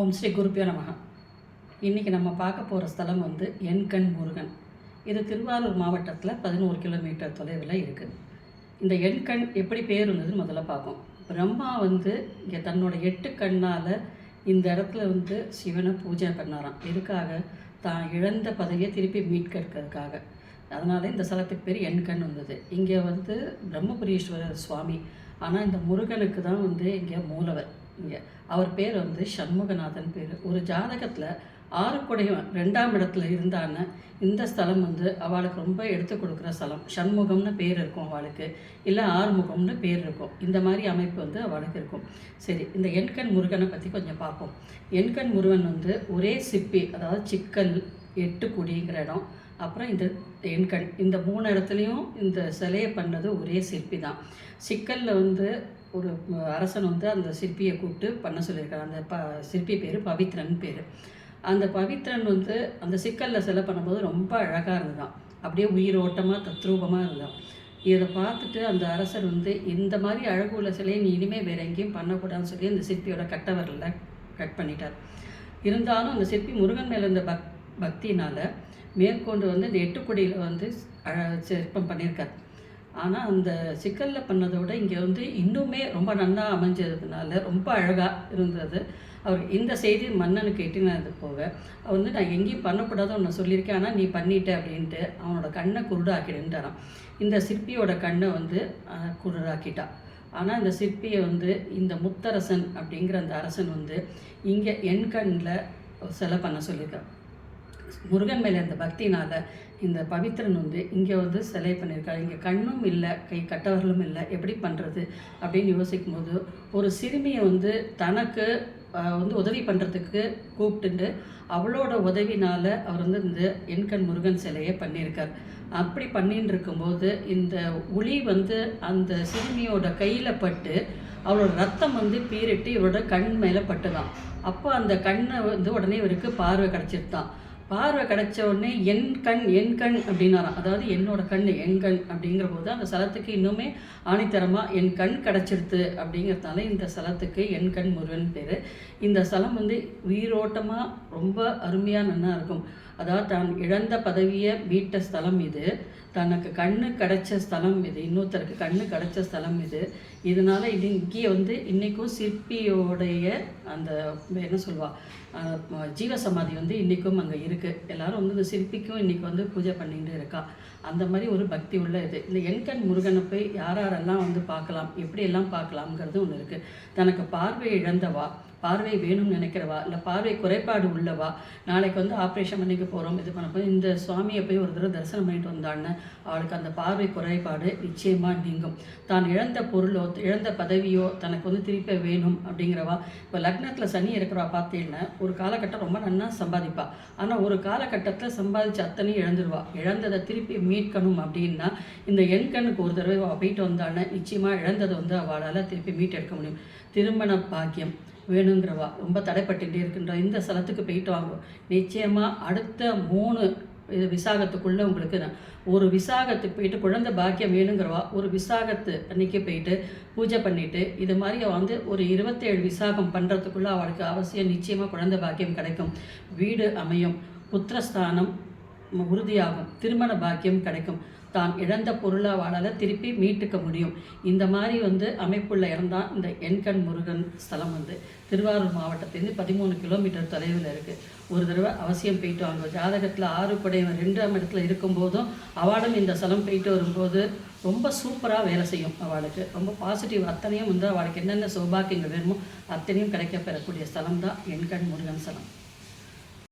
ஓம் ஸ்ரீ குருப்பியோ நமக. இன்றைக்கி நம்ம பார்க்க போகிற ஸ்தலம் எண்கண் முருகன். இது திருவாரூர் மாவட்டத்தில் 11 கிலோமீட்டர் தொலைவில் இருக்குது. இந்த எண்கண் எப்படி பேர் வந்ததுன்னு முதல்ல பார்ப்போம். பிரம்மா இங்கே தன்னோட 8 கண்ணால் இந்த இடத்துல சிவனை பூஜை பண்ணாராம். எதுக்காக? தான் இழந்த பதவியை திருப்பி மீட்கிறதுக்காக. அதனால் இந்த ஸ்தலத்துக்கு பேர் எண்கண் வந்தது. இங்கே பிரம்மபுரீஸ்வரர் சுவாமி. ஆனால் இந்த முருகனுக்கு தான் இங்கே மூலவர். இங்கே அவர் பேர் சண்முகநாதன் பேர். ஒரு ஜாதகத்தில் 6 குடைவன் 2ஆம் இடத்துல இருந்தான்னு இந்த ஸ்தலம் அவளுக்கு ரொம்ப எடுத்து கொடுக்குற ஸ்தலம். சண்முகம்னு பேர் இருக்கும் அவளுக்கு, இல்லை ஆறுமுகம்னு பேர் இருக்கும். இந்த மாதிரி அமைப்பு அவளுக்கு இருக்கும். சரி, இந்த எண்கண் முருகனை பற்றி கொஞ்சம் பார்ப்போம். எண்கண் முருகன் ஒரே சிப்பி, அதாவது சிக்கல் 8 குடிங்கிற இடம், அப்புறம் இந்த எண்கண், இந்த 3 இடத்துலையும் இந்த சிலையை பண்ணது ஒரே சிற்பி தான். சிக்கலில் ஒரு அரசன் அந்த சிற்பியை கூப்பிட்டு பண்ண சொல்லியிருக்காரு. அந்த சிற்பி பேர் பவித்ரன் பேர். அந்த பவித்ரன் அந்த சிக்கலில் சிலை பண்ணும்போது ரொம்ப அழகாக இருந்தான். அப்படியே உயிரோட்டமாக தத்ரூபமாக இருந்தான். இதை பார்த்துட்டு அந்த அரசர் இந்த மாதிரி அழகு உள்ள சிலையை நீ இனிமேல் வேறு எங்கேயும் பண்ணக்கூடாதுன்னு சொல்லி அந்த சிற்பியோட கட்டவரில் கட் பண்ணிட்டார். இருந்தாலும் அந்த சிற்பி முருகன் மேலே இந்த பக்தினால் மேற்கொண்டு இந்த 8 குடியில் சிற்பம் பண்ணியிருக்கார். ஆனால் அந்த சிக்கலில் பண்ணதோட இங்கே இன்னுமே ரொம்ப நல்லா அமைஞ்சதுனால ரொம்ப அழகாக இருந்தது. அவர் இந்த செய்தி மன்னனுக்கு எட்டினது போக நான் எங்கேயும் பண்ணக்கூடாதுன்னு ஒன்று சொல்லியிருக்கேன், ஆனால் நீ பண்ணிட்ட அப்படின்ட்டு அவனோட கண்ணை குருடாக்கிடுன்ட்டாரான். இந்த சிற்பியோட கண்ணை குருடாக்கிட்டா. ஆனால் இந்த சிற்பியை இந்த முத்தரசன் அப்படிங்கிற அந்த அரசன் இங்கே எண்கண்ணில் சிலை பண்ண சொல்லியிருக்கான். முருகன் மேலே இந்த பக்தினால் இந்த பவித்ரன் இங்கே சிலை பண்ணியிருக்காரு. இங்கே கண்ணும் இல்லை, கை கட்டவர்களும் இல்லை, எப்படி பண்ணுறது அப்படின்னு யோசிக்கும் போது ஒரு சிறுமியை தனக்கு உதவி பண்ணுறதுக்கு கூப்பிட்டுட்டு அவளோட உதவினால் அவர் இந்த எண்கண் முருகன் சிலையை பண்ணியிருக்கார். அப்படி பண்ணின்னு இருக்கும்போது இந்த ஒளி அந்த சிறுமியோட கையில் பட்டு அவளோட ரத்தம் பீரிட்டு இவரோட கண் மேலே பட்டுதான். அப்போ அந்த கண்ணை உடனே இவருக்கு பார்வை கிடச்சிருத்தான். பார்வை கிடச்ச உடனே என் கண் அப்படின்னாராம். அதாவது என்னோட கண் என் கண் அப்படிங்கிற போது அந்த ஸ்தலத்துக்கு இன்னுமே ஆணித்தரமாக என் கண் கிடச்சிருது. அப்படிங்கிறதுனால இந்த ஸ்தலத்துக்கு எண்கண் முருகன் பேர். இந்த ஸ்தலம் உயிரோட்டமாக ரொம்ப அருமையாக நல்லா இருக்கும். அதாவது தான் இழந்த பதவியை மீட்ட ஸ்தலம் இது. தனக்கு கண்ணு கிடைச்ச ஸ்தலம் இது. இன்னொருத்தருக்கு கண்ணு கிடைச்ச ஸ்தலம் இது. இதனால் இது இங்கே இன்றைக்கும் சிற்பியோடைய அந்த என்ன சொல்வா ஜீவசமாதி இன்றைக்கும் அங்கே இருக்குது. எல்லோரும் இந்த சிற்பிக்கும் இன்றைக்கி பூஜை பண்ணிட்டு இருக்கா. அந்த மாதிரி ஒரு பக்தி உள்ள இது. இந்த எண்கண் முருகனை போய் யாரெல்லாம் பார்க்கலாம், எப்படியெல்லாம் பார்க்கலாம்ங்கிறது ஒன்று இருக்குது. தனக்கு பார்வை இழந்தவா, பார்வை வேணும்னு நினைக்கிறவா, இல்லை பார்வை குறைபாடு உள்ளவா, நாளைக்கு ஆப்ரேஷன் பண்ணிக்க போகிறோம், இது பண்ண போய் இந்த சுவாமியை போய் ஒரு தடவை தரிசனம் பண்ணிட்டு வந்தான்னு அவளுக்கு அந்த பார்வை குறைபாடு நிச்சயமாக நீங்கும். தான் இழந்த பொருளோ இழந்த பதவியோ தனக்கு திருப்பி வேணும் அப்படிங்கிறவா. இப்போ லக்னத்தில் சனி இருக்கிறவா பார்த்தீங்கன்னா ஒரு காலகட்டம் ரொம்ப நல்லா சம்பாதிப்பா. ஆனால் ஒரு காலகட்டத்தில் சம்பாதிச்சு அத்தனையும் இழந்துருவா. இழந்ததை திருப்பி மீட்கணும் அப்படின்னா இந்த எண்கண்ணுக்கு ஒரு தடவை போயிட்டு வந்தான்னு நிச்சயமாக இழந்ததை அவளால் திருப்பி மீட்டெடுக்க முடியும். திருமண பாக்கியம் வேணுங்கிறவா, ரொம்ப தடைப்பட்டுகிட்டே இருக்கின்ற இந்த ஸ்தலத்துக்கு போயிட்டு வாங்குவோம். நிச்சயமாக அடுத்த 3 விசாகத்துக்குள்ளே உங்களுக்கு ஒரு விசாகத்துக்கு போயிட்டு குழந்தை பாக்கியம் வேணுங்கிறவா ஒரு விசாகத்து அன்றைக்கி போயிட்டு பூஜை பண்ணிவிட்டு இது மாதிரி ஒரு 27 விசாகம் பண்ணுறதுக்குள்ளே அவளுக்கு அவசியம் நிச்சயமாக குழந்தை பாக்கியம் கிடைக்கும். வீடு அமையும், புத்திரஸ்தானம் உறுதியாகும், திருமண பாக்கியம் கிடைக்கும், தான் இழந்த பொருளை அவளால் திருப்பி மீட்டுக்க முடியும். இந்த மாதிரி அமைப்புள்ள இடம் தான் இந்த எண்கண் முருகன் ஸ்தலம். திருவாரூர் மாவட்டத்திலேருந்து 13 கிலோமீட்டர் தொலைவில் இருக்குது. ஒரு தடவை அவசியம் போயிட்டு வாங்க. ஜாதகத்தில் 6 குடைவன் 2ஆம் இடத்துல இருக்கும்போதும் அவளும் இந்த ஸ்தலம் போயிட்டு வரும்போது ரொம்ப சூப்பராக வேலை செய்யும். அவளுக்கு ரொம்ப பாசிட்டிவ் அத்தனையும் அவளுக்கு என்னென்ன சௌபாக்கியங்கள் வேணுமோ அத்தனையும் கிடைக்க பெறக்கூடிய ஸ்தலம் தான் எண்கண் முருகன் ஸ்தலம்.